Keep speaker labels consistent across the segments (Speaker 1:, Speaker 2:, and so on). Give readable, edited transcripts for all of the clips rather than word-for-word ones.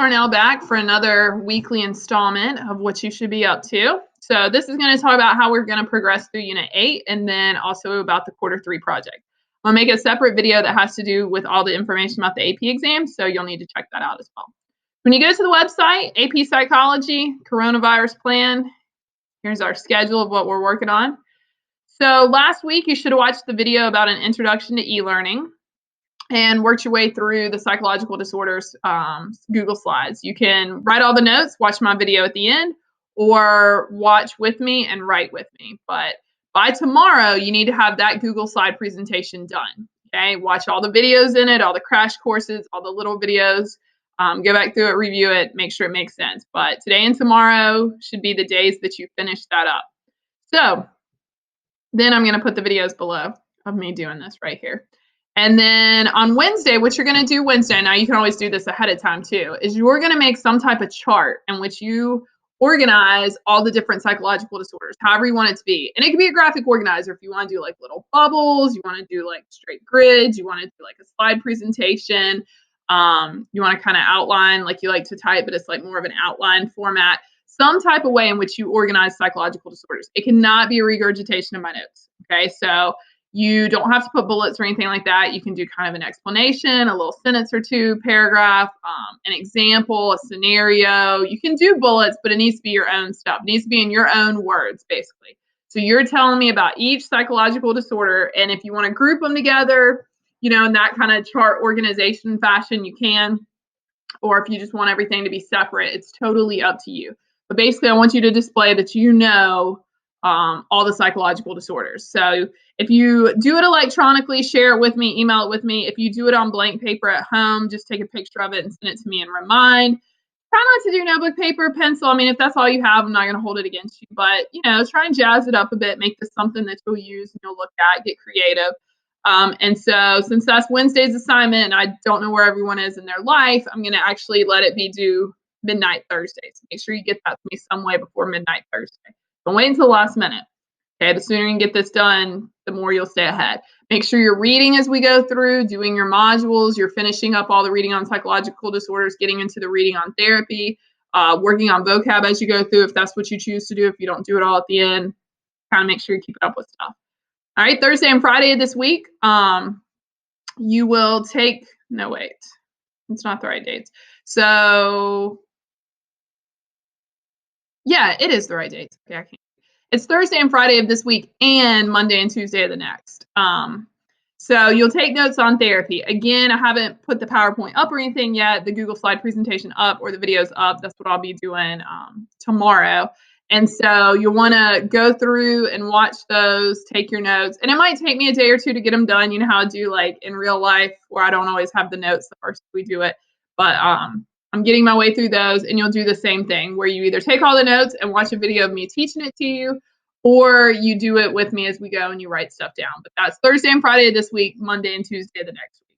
Speaker 1: are now back for another weekly installment of What You Should Be Up To. So this is going to talk about how we're going to progress through Unit 8 and then also about the Quarter 3 project. I'm going to make a separate video that has to do with all the information about the AP exam, so you'll need to check that out as well. When you go to the website, AP Psychology, Coronavirus Plan, here's our schedule of what we're working on. So last week you should have watched the video about an introduction to e-learning and worked your way through the psychological disorders Google Slides. You can write all the notes, watch my video at the end, or watch with me and write with me. But by tomorrow, you need to have that Google Slide presentation done. Okay, watch all the videos in it, all the crash courses, all the little videos. Go back through it, review it, make sure it makes sense. But today and tomorrow should be the days that you finish that up. So then I'm going to put the videos below of me doing this right here. And then on Wednesday, what you're going to do Wednesday, now you can always do this ahead of time too, is you're going to make some type of chart in which you organize all the different psychological disorders, however you want it to be. And it can be a graphic organizer if you want to do like little bubbles, you want to do like straight grids, you want to do like a slide presentation, you want to kind of outline like you like to type, but it's like more of an outline format, some type of way in which you organize psychological disorders. It cannot be a regurgitation of my notes, okay? So you don't have to put bullets or anything like that. You can do kind of an explanation, a little sentence or two, paragraph, an example, a scenario. You can do bullets, but it needs to be your own stuff. It needs to be in your own words, basically. So you're telling me about each psychological disorder, and if you want to group them together, you know, in that kind of chart organization fashion, you can. Or if you just want everything to be separate, it's totally up to you. But basically, I want you to display that you know all the psychological disorders. So if you do it electronically, share it with me, email it with me. If you do it on blank paper at home, just take a picture of it and send it to me and remind. Try not to do notebook, paper, pencil. I mean, if that's all you have, I'm not going to hold it against you. But, you know, try and jazz it up a bit. Make this something that you'll use and you'll look at, get creative. And so since that's Wednesday's assignment and I don't know where everyone is in their life, I'm going to actually let it be due midnight Thursday. So make sure you get that to me some way before midnight Thursday. Don't wait until the last minute. Okay, the sooner you can get this done, the more you'll stay ahead. Make sure you're reading as we go through, doing your modules, you're finishing up all the reading on psychological disorders, getting into the reading on therapy, working on vocab as you go through if that's what you choose to do. If you don't do it all at the end, kind of make sure you keep it up with stuff. All right, Thursday and Friday of this week, you will take, no, wait, it's not the right dates. So, yeah, it is the right dates. Okay, I can't. It's Thursday and Friday of this week and Monday and Tuesday of the next. So you'll take notes on therapy. Again, I haven't put the PowerPoint up or anything yet, the Google Slide presentation up or the videos up. That's what I'll be doing tomorrow. And so you'll want to go through and watch those, take your notes. And it might take me a day or two to get them done. You know how I do like in real life where I don't always have the notes the first we do it. But I'm getting my way through those, and you'll do the same thing where you either take all the notes and watch a video of me teaching it to you, or you do it with me as we go and you write stuff down. But that's Thursday and Friday of this week, Monday and Tuesday of the next week.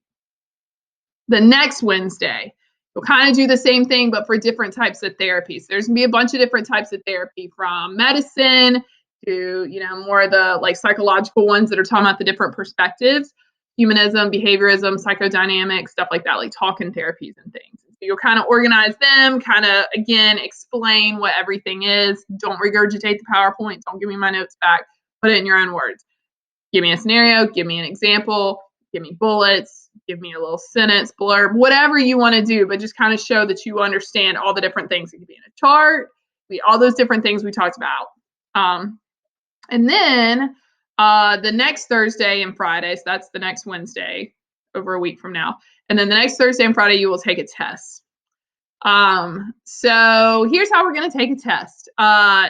Speaker 1: The next Wednesday, you'll kind of do the same thing, but for different types of therapy. So there's gonna be a bunch of different types of therapy, from medicine to, you know, more of the like psychological ones that are talking about the different perspectives, humanism, behaviorism, psychodynamics, stuff like that, like talking therapies and things. So you'll kind of organize them, kind of, again, explain what everything is. Don't regurgitate the PowerPoint. Don't give me my notes back. Put it in your own words. Give me a scenario. Give me an example. Give me bullets. Give me a little sentence, blurb, whatever you want to do, but just kind of show that you understand all the different things. It could be in a chart, be all those different things we talked about. And then the next Thursday and Friday, so that's the next Wednesday, over a week from now. And then the next Thursday and Friday, you will take a test. So here's how we're going to take a test.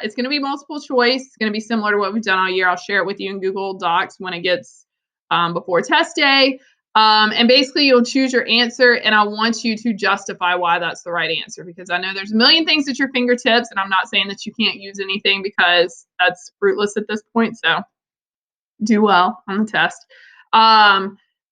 Speaker 1: It's going to be multiple choice. It's going to be similar to what we've done all year. I'll share it with you in Google Docs when it gets before test day. And basically you'll choose your answer, and I want you to justify why that's the right answer, because I know there's a million things at your fingertips, and I'm not saying that you can't use anything because that's fruitless at this point. So do well on the test.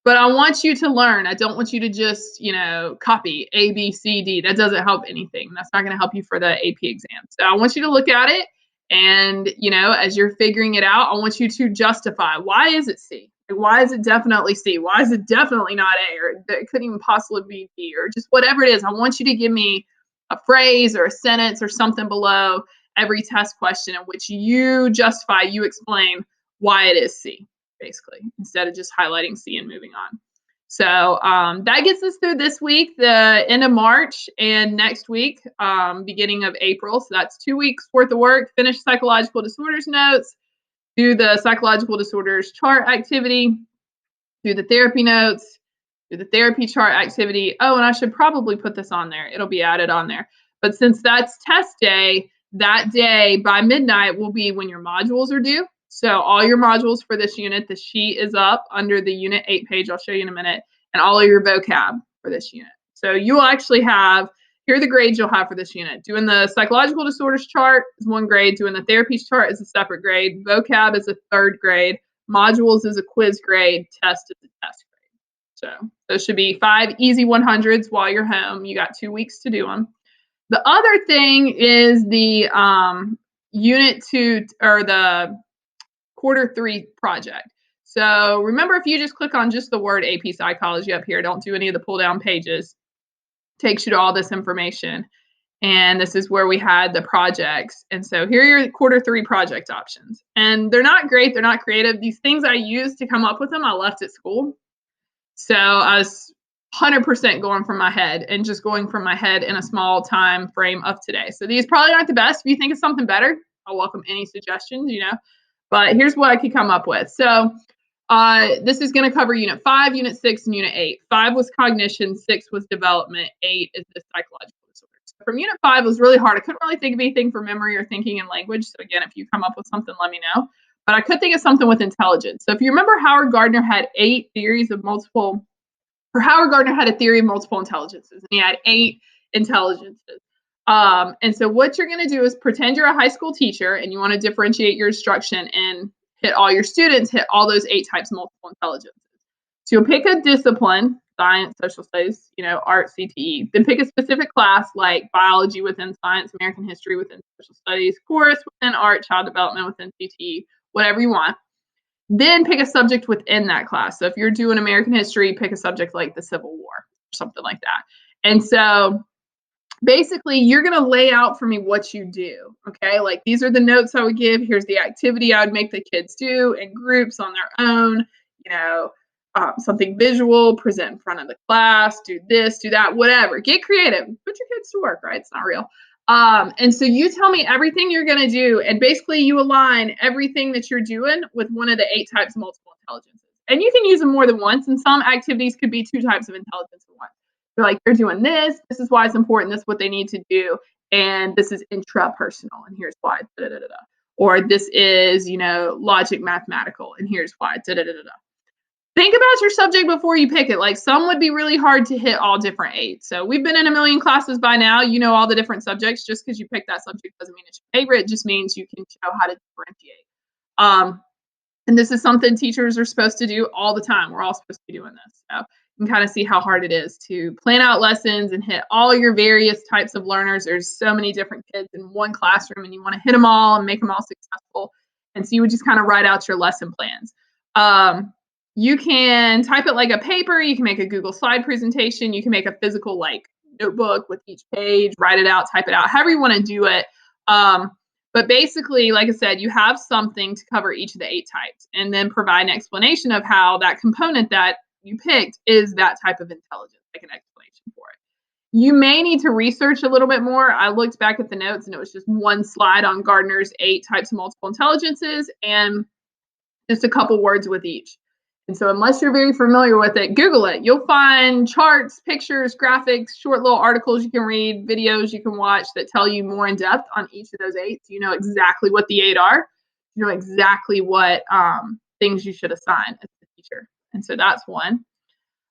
Speaker 1: But I want you to learn. I don't want you to just, you know, copy A, B, C, D. That doesn't help anything. That's not going to help you for the AP exam. So I want you to look at it, and, you know, as you're figuring it out, I want you to justify, why is it C? Like, why is it definitely C? Why is it definitely not A? Or it couldn't even possibly be B, or just whatever it is. I want you to give me a phrase or a sentence or something below every test question in which you justify, you explain why it is C, basically, instead of just highlighting C and moving on. So that gets us through this week, the end of March, and next week, beginning of April. So that's 2 weeks worth of work. Finish psychological disorders notes, do the psychological disorders chart activity, do the therapy notes, do the therapy chart activity. Oh, and I should probably put this on there. It'll be added on there. But since that's test day, that day by midnight will be when your modules are due. So all your modules for this unit, the sheet is up under the Unit 8 page. I'll show you in a minute. And all of your vocab for this unit. So you will actually have, here are the grades you'll have for this unit. Doing the psychological disorders chart is 1 grade. Doing the therapy chart is a separate grade. Vocab is a 3rd grade. Modules is a quiz grade. Test is a test grade. So those should be 5 easy 100s while you're home. You got 2 weeks to do them. The other thing is the Unit 2 or the Quarter 3 project. So remember, if you just click on just the word AP Psychology up here, don't do any of the pull down pages, takes you to all this information. And this is where we had the projects. And so here are your Quarter 3 project options. And they're not great. They're not creative. These things I used to come up with them, I left at school. So I was 100% going from my head and just going from my head in a small time frame of today. So these probably aren't the best. If you think of something better, I'll welcome any suggestions, But here's what I could come up with. So this is going to cover Unit 5, Unit 6, and Unit 8. 5 was cognition, 6 was development, 8 is the psychological disorders. So from Unit 5, it was really hard. I couldn't really think of anything for memory or thinking and language. So again, if you come up with something, let me know. But I could think of something with intelligence. So if you remember, Howard Gardner had 8 theories of multiple, or Howard Gardner had a theory of multiple intelligences, and he had 8 intelligences. And so what you're going to do is pretend you're a high school teacher and you want to differentiate your instruction and hit all your students, hit all those 8 types of multiple intelligences. So you'll pick a discipline, science, social studies, art, CTE, then pick a specific class like biology within science, American history within social studies, chorus within art, child development within CTE, whatever you want. Then pick a subject within that class. So if you're doing American history, pick a subject like the Civil War or something like that. And so basically, you're going to lay out for me what you do, okay? Like, these are the notes I would give. Here's the activity I would make the kids do in groups on their own, something visual, present in front of the class, do this, do that, whatever. Get creative. Put your kids to work, right? It's not real. And so you tell me everything you're going to do, and basically you align everything that you're doing with one of the 8 types of multiple intelligences. And you can use them more than once, and some activities could be 2 types of intelligence at once. They're like, they're doing this is why it's important, this is what they need to do, and this is intrapersonal, and here's why, da-da-da-da. Or this is, logic mathematical, and here's why, da-da-da-da-da. Think about your subject before you pick it. Like, some would be really hard to hit all different 8. So we've been in a million classes by now. You know all the different subjects. Just because you pick that subject doesn't mean it's your favorite. It just means you can show how to differentiate. And this is something teachers are supposed to do all the time. We're all supposed to be doing this. So you can kind of see how hard it is to plan out lessons and hit all your various types of learners. There's so many different kids in one classroom, and you want to hit them all and make them all successful. And so you would just kind of write out your lesson plans. You can type it like a paper. You can make a Google slide presentation. You can make a physical notebook with each page, write it out, type it out, however you want to do it. But basically, like I said, you have something to cover each of the 8 types, and then provide an explanation of how that component that you picked is that type of intelligence, like an explanation for it. You may need to research a little bit more. I looked back at the notes, and it was just 1 slide on Gardner's 8 types of multiple intelligences and just a couple words with each. And so unless you're very familiar with it, Google it. You'll find charts, pictures, graphics, short little articles you can read, videos you can watch that tell you more in depth on each of those 8. So you know exactly what the 8 are. You know exactly what things you should assign as a teacher. And so that's one.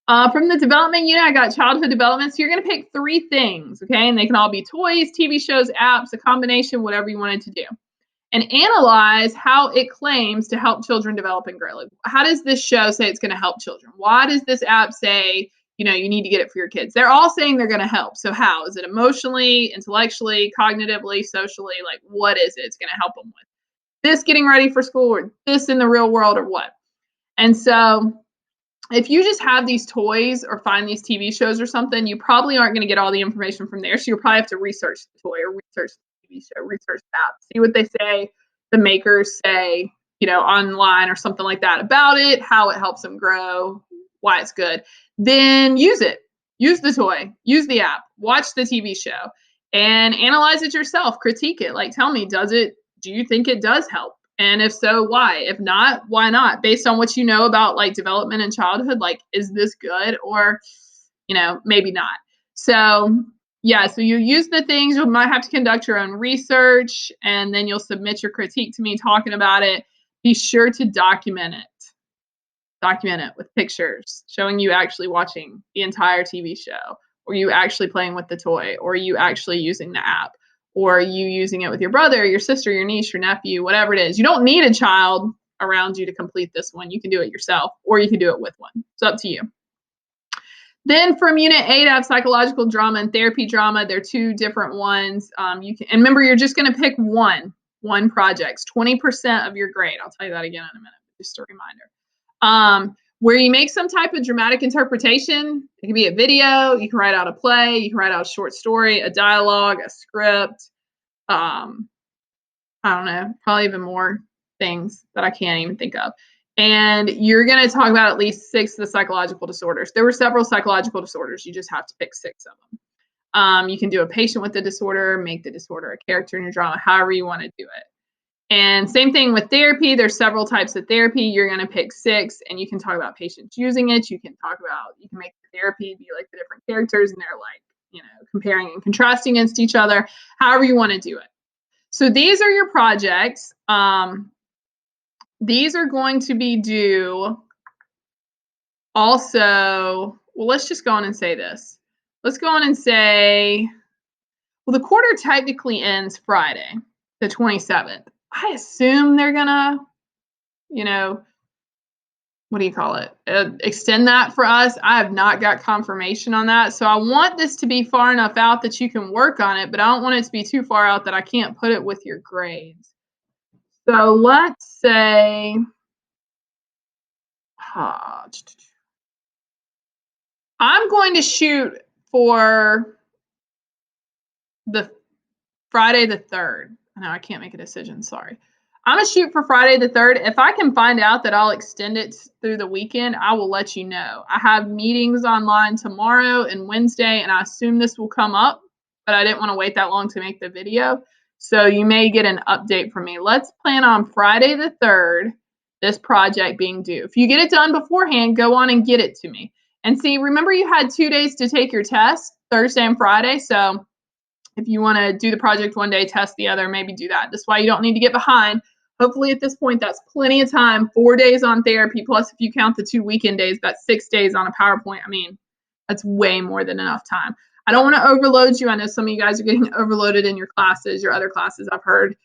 Speaker 1: From the development unit, I got childhood development. So you're going to pick 3 things, okay? And they can all be toys, TV shows, apps, a combination, whatever you wanted to do. And analyze how it claims to help children develop and grow. Like, how does this show say it's going to help children? Why does this app say, you need to get it for your kids? They're all saying they're going to help. So how? Is it emotionally, intellectually, cognitively, socially? Like, what is it it's going to help them with? This getting ready for school, or this in the real world, or what? And so if you just have these toys or find these TV shows or something, you probably aren't going to get all the information from there. So you'll probably have to research the toy or research the TV show, research the app, see what they say, the makers say, online or something like that about it, how it helps them grow, why it's good. Then use it. Use the toy, use the app, watch the TV show, and analyze it yourself. Critique it. Like, tell me, do you think it does help? And if so, why? If not, why not? Based on what you know about like development in childhood, like, is this good or, maybe not. So yeah, so you use the things, you might have to conduct your own research, and then you'll submit your critique to me talking about it. Be sure to document it. Document it with pictures showing you actually watching the entire TV show, or you actually playing with the toy, or you actually using the app, or you using it with your brother, your sister, your niece, your nephew, whatever it is. You don't need a child around you to complete this one. You can do it yourself, or you can do it with one. It's up to you. Then from Unit 8, I have psychological drama and therapy drama. They're two different ones. And remember, you're just going to pick one project, 20% of your grade. I'll tell you that again in a minute, just a reminder. Where you make some type of dramatic interpretation. It can be a video, you can write out a play, you can write out a short story, a dialogue, a script. I don't know, probably even more things that I can't even think of. And you're going to talk about at least 6 of the psychological disorders. There were several psychological disorders. You just have to pick 6 of them. You can do a patient with the disorder, make the disorder a character in your drama, however you want to do it. And same thing with therapy. There's several types of therapy. You're going to pick 6, and you can talk about patients using it. You can make the therapy be like the different characters, and they're like, comparing and contrasting against each other, however you want to do it. So these are your projects. These are going to be due also, well, let's just go on and say this. Let's go on and say, well, the quarter technically ends Friday, the 27th. I assume they're gonna, what do you call it? Extend that for us. I have not got confirmation on that. So I want this to be far enough out that you can work on it, but I don't want it to be too far out that I can't put it with your grades. So let's say, I'm going to shoot for the Friday the 3rd. No, I can't make a decision. Sorry. I'm going to shoot for Friday the 3rd. If I can find out that I'll extend it through the weekend, I will let you know. I have meetings online tomorrow and Wednesday, and I assume this will come up, but I didn't want to wait that long to make the video. So you may get an update from me. Let's plan on Friday the 3rd, this project being due. If you get it done beforehand, go on and get it to me. And see, remember you had 2 days to take your test, Thursday and Friday. So if you want to do the project one day, test the other, maybe do that. That's why you don't need to get behind. Hopefully at this point, that's plenty of time. 4 days on therapy, plus if you count the 2 weekend days, that's 6 days on a PowerPoint. I mean, that's way more than enough time. I don't want to overload you. I know some of you guys are getting overloaded in your classes, your other classes. I've heard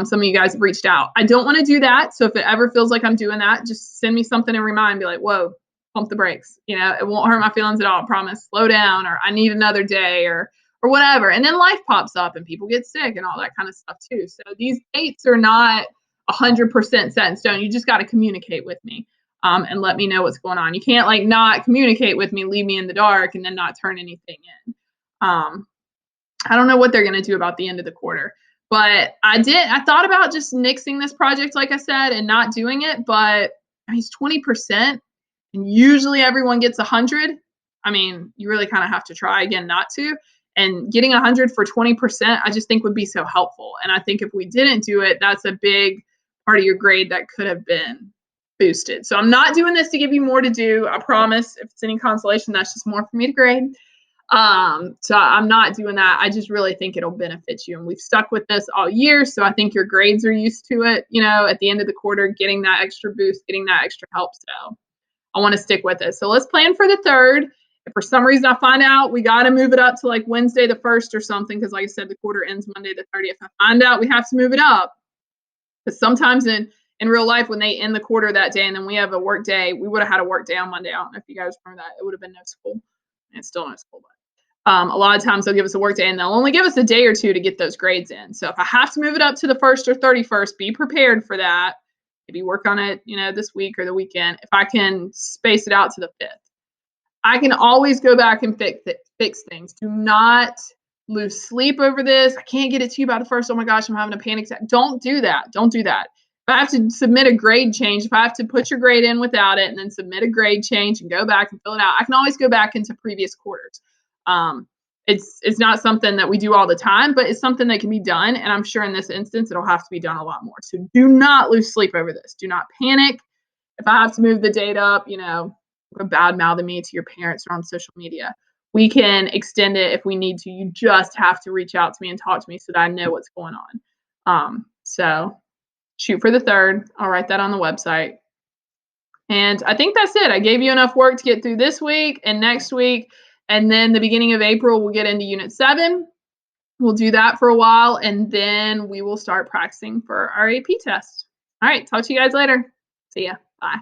Speaker 1: some of you guys have reached out. I don't want to do that. So if it ever feels like I'm doing that, just send me something and remind, be like, whoa, pump the brakes. It won't hurt my feelings at all. I promise. Slow down, or I need another day, or whatever. And then life pops up and people get sick and all that kind of stuff too. So these dates are not 100% set in stone. You just got to communicate with me and let me know what's going on. You can't not communicate with me, leave me in the dark, and then not turn anything in. I don't know what they're going to do about the end of the quarter, but I thought about just nixing this project, like I said, and not doing it, but I mean, it's 20%, and usually everyone gets 100. I mean, you really kind of have to try again not to. And getting 100 for 20%, I just think would be so helpful. And I think if we didn't do it, that's a big part of your grade that could have been boosted. So I'm not doing this to give you more to do. I promise. If it's any consolation, that's just more for me to grade. So I'm not doing that. I just really think it'll benefit you. And we've stuck with this all year. So I think your grades are used to it, at the end of the quarter, getting that extra boost, getting that extra help. So I want to stick with it. So let's plan for the 3rd. If for some reason I find out we got to move it up to Wednesday the 1st or something, because like I said, the quarter ends Monday the 30th. I find out we have to move it up, because sometimes in real life, when they end the quarter that day and then we have a work day, we would have had a work day on Monday. I don't know if you guys remember that. It would have been no school. And it's still no school, but a lot of times they'll give us a work day and they'll only give us a day or two to get those grades in. So if I have to move it up to the 1st or 31st, be prepared for that. maybe work on it, this week or the weekend. If I can space it out to the 5th, I can always go back and fix things. Do not lose sleep over this. I can't get it to you by the 1st. Oh my gosh, I'm having a panic attack. Don't do that. Don't do that. If I have to submit a grade change, if I have to put your grade in without it and then submit a grade change and go back and fill it out, I can always go back into previous quarters. It's not something that we do all the time, but it's something that can be done. And I'm sure in this instance, it'll have to be done a lot more. So do not lose sleep over this. Do not panic. If I have to move the date up, bad mouthing me to your parents or on social media, we can extend it if we need to. You just have to reach out to me and talk to me so that I know what's going on. So shoot for the 3rd. I'll write that on the website. And I think that's it. I gave you enough work to get through this week and next week. And then the beginning of April, we'll get into Unit 7. We'll do that for a while, and then we will start practicing for our AP test. All right, talk to you guys later. See ya. Bye.